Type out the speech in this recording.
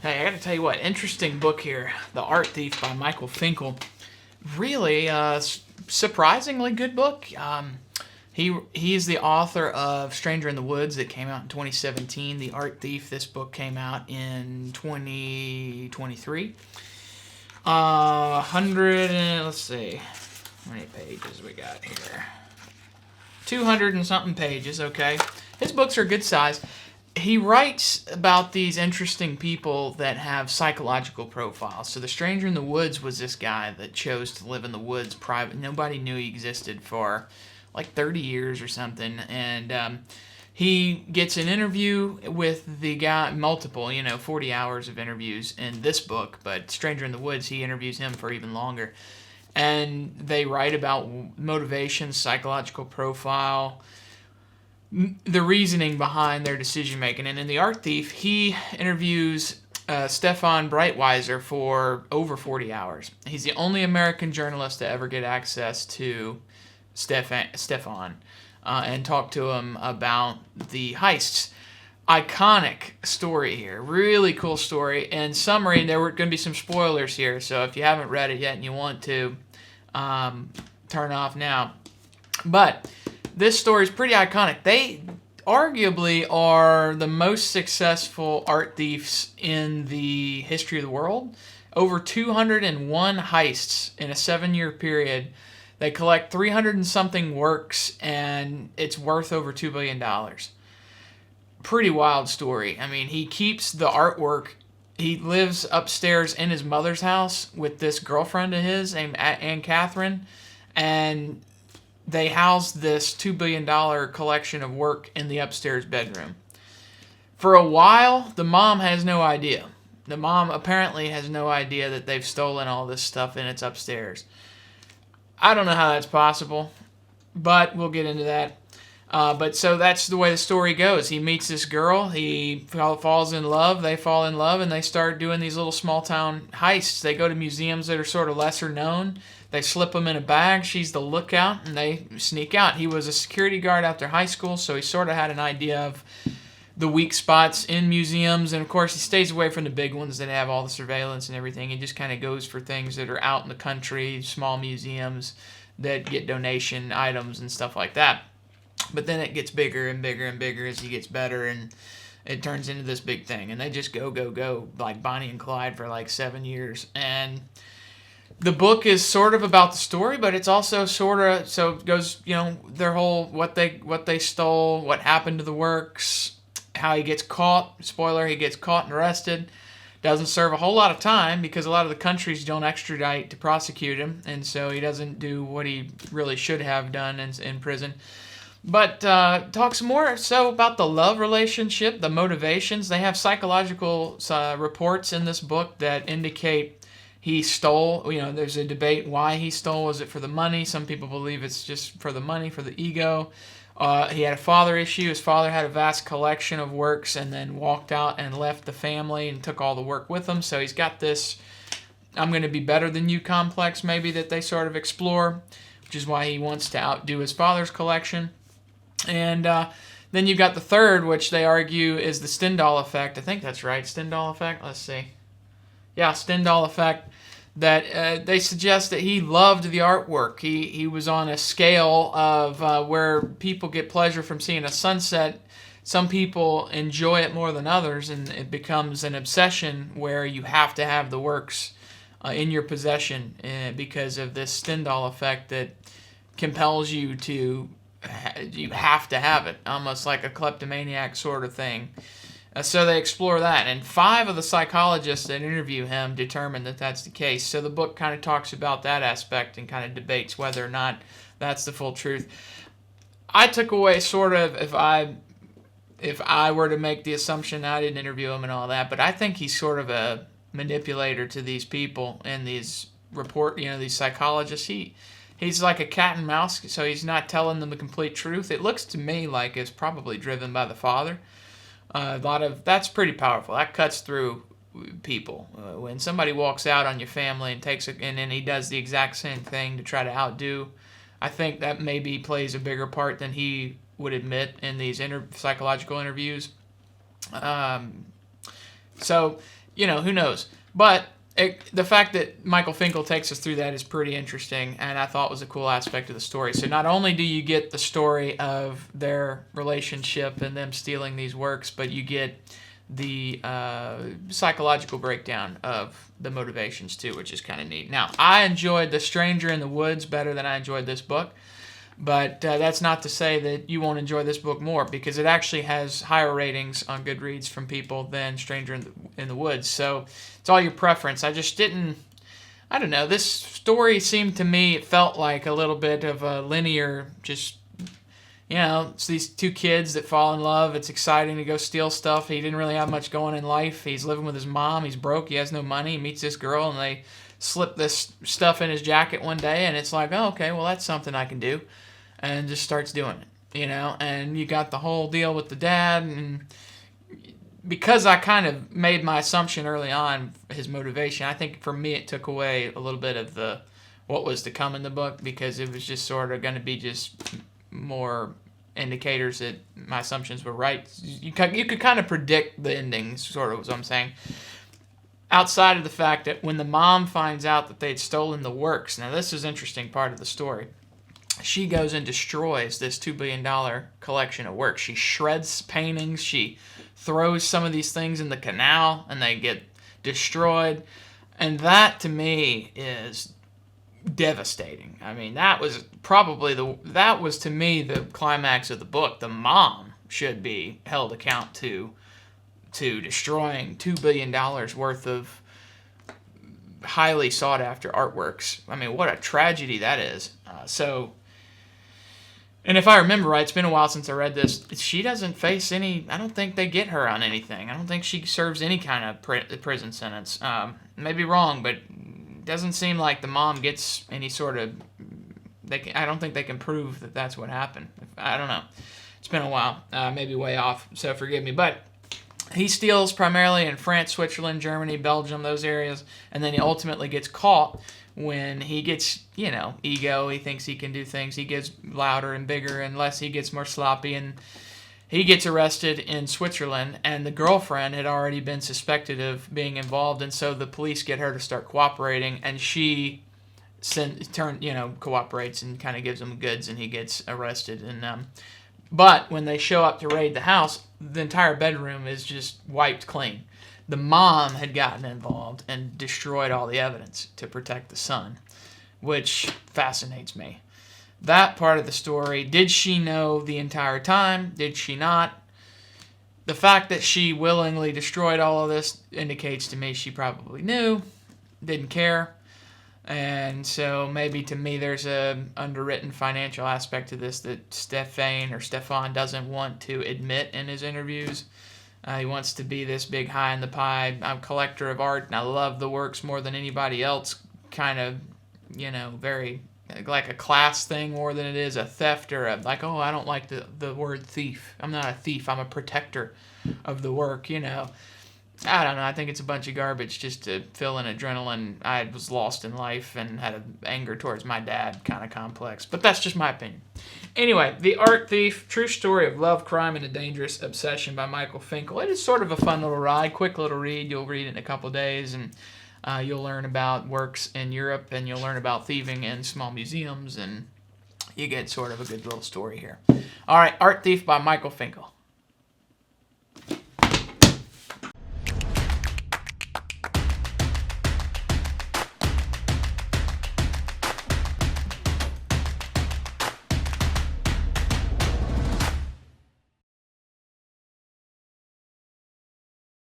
Hey, I got to tell you what, interesting book here, The Art Thief by Michael Finkel. Really surprisingly good book. He's the author of Stranger in the Woods that came out in 2017. The Art Thief, this book came out in 2023. 100 and let's see, how many pages we got here? 200 and something pages. Okay, his books are good size. He writes about these interesting people that have psychological profiles. So the Stranger in the Woods was this guy that chose to live in the woods private. Nobody knew he existed for like 30 years or something. And he gets an interview with the guy, multiple, 40 hours of interviews in this book. But Stranger in the Woods, he interviews him for even longer. And they write about motivation, psychological profile, the reasoning behind their decision making. And in The Art Thief, he interviews Stefan Breitweiser for over 40 hours. He's the only American journalist to ever get access to Stefan and talk to him about the heists. Iconic story here. Really cool story. In summary, there were going to be some spoilers here, so if you haven't read it yet and you want to, turn off now. But this story is pretty iconic. They arguably are the most successful art thieves in the history of the world. Over 201 heists in a 7-year period. They collect 300 and something works, and it's worth over $2 billion. Pretty wild story. I mean, he keeps the artwork. He lives upstairs in his mother's house with this girlfriend of his named Anne Catherine, and they house this $2 billion collection of work in the upstairs bedroom. For a while, the mom has no idea. The mom apparently has no idea that they've stolen all this stuff and it's upstairs. I don't know how that's possible, but we'll get into that. But so that's the way the story goes. He meets this girl, he falls in love, they fall in love, and they start doing these little small town heists. They go to museums that are sort of lesser known. They slip them in a bag. She's the lookout, and they sneak out. He was a security guard after high school, so he sort of had an idea of the weak spots in museums. And, of course, he stays away from the big ones that have all the surveillance and everything. He just kind of goes for things that are out in the country, small museums that get donation items and stuff like that. But then it gets bigger and bigger and bigger as he gets better, and it turns into this big thing. And they just go, like Bonnie and Clyde for like 7 years. And the book is sort of about the story, but it's also sort of, so it goes, their whole, what they stole, what happened to the works, how he gets caught. Spoiler, he gets caught and arrested. Doesn't serve a whole lot of time because a lot of the countries don't extradite to prosecute him, and so he doesn't do what he really should have done in prison. But talks more so about the love relationship, the motivations. They have psychological reports in this book that indicate he stole. There's a debate why he stole. Was it for the money? Some people believe it's just for the money, for the ego. He had a father issue. His father had a vast collection of works and then walked out and left the family and took all the work with him. So he's got this I'm going to be better than you complex maybe that they sort of explore, which is why he wants to outdo his father's collection. And then you've got the third, which they argue is the Stendhal effect. I think that's right, Stendhal effect. Let's see. Yeah, Stendhal effect. That they suggest that he loved the artwork. He was on a scale of where people get pleasure from seeing a sunset. Some people enjoy it more than others, and it becomes an obsession where you have to have the works in your possession because of this Stendhal effect that compels you to. You have to have it, almost like a kleptomaniac sort of thing. So they explore that, and 5 of the psychologists that interview him determine that that's the case. So the book kind of talks about that aspect and kind of debates whether or not that's the full truth. I took away sort of, if I were to make the assumption, I didn't interview him and all that, but I think he's sort of a manipulator to these people and these these psychologists. He's like a cat and mouse, so he's not telling them the complete truth. It looks to me like it's probably driven by the father. That's pretty powerful. That cuts through people. When somebody walks out on your family and and then he does the exact same thing to try to outdo, I think that maybe plays a bigger part than he would admit in these psychological interviews. So who knows? But the fact that Michael Finkel takes us through that is pretty interesting, and I thought was a cool aspect of the story. So not only do you get the story of their relationship and them stealing these works, but you get the psychological breakdown of the motivations too, which is kind of neat. Now, I enjoyed The Stranger in the Woods better than I enjoyed this book. But that's not to say that you won't enjoy this book more, because it actually has higher ratings on Goodreads from people than Stranger in the Woods. So it's all your preference. I just didn't, I don't know, this story seemed to me, it felt like a little bit of a linear, just, it's these two kids that fall in love. It's exciting to go steal stuff. He didn't really have much going in life. He's living with his mom. He's broke. He has no money. He meets this girl, and they slip this stuff in his jacket one day, and it's like, oh, okay, well, that's something I can do. And just starts doing it, and you got the whole deal with the dad, and because I kind of made my assumption early on, his motivation, I think for me it took away a little bit of what was to come in the book, because it was just sort of going to be just more indicators that my assumptions were right. You could kind of predict the endings, sort of, is what I'm saying. Outside of the fact that when the mom finds out that they'd stolen the works, now this is an interesting part of the story. She goes and destroys this $2 billion collection of work. She shreds paintings. She throws some of these things in the canal, and they get destroyed. And that, to me, is devastating. I mean, that was to me the climax of the book. The mom should be held account to destroying $2 billion worth of highly sought after artworks. I mean, what a tragedy that is. And if I remember right, it's been a while since I read this, she doesn't face any, I don't think they get her on anything. I don't think she serves any kind of prison sentence. Maybe wrong, but it doesn't seem like the mom gets any sort of, I don't think they can prove that that's what happened. I don't know. It's been a while. Maybe way off, so forgive me. But he steals primarily in France, Switzerland, Germany, Belgium, those areas, and then he ultimately gets caught when he gets, ego. He thinks he can do things. He gets louder and bigger, unless he gets more sloppy, and he gets arrested in Switzerland, and the girlfriend had already been suspected of being involved, and so the police get her to start cooperating, and she cooperates and kind of gives him goods, and he gets arrested. And but when they show up to raid the house, the entire bedroom is just wiped clean. The mom had gotten involved and destroyed all the evidence to protect the son, which fascinates me. That part of the story, did she know the entire time? Did she not? The fact that she willingly destroyed all of this indicates to me she probably knew, didn't care. And so maybe to me there's a underwritten financial aspect to this that Stefan doesn't want to admit in his interviews. He wants to be this big high in the pie. I'm a collector of art, and I love the works more than anybody else. Kind of, very like a class thing more than it is a theft or I don't like the word thief. I'm not a thief. I'm a protector of the work, I don't know. I think it's a bunch of garbage just to fill in adrenaline. I was lost in life and had an anger towards my dad kind of complex. But that's just my opinion. Anyway, The Art Thief, True Story of Love, Crime, and a Dangerous Obsession by Michael Finkel. It is sort of a fun little ride, quick little read. You'll read it in a couple of days, and you'll learn about works in Europe, and you'll learn about thieving in small museums, and you get sort of a good little story here. All right, Art Thief by Michael Finkel.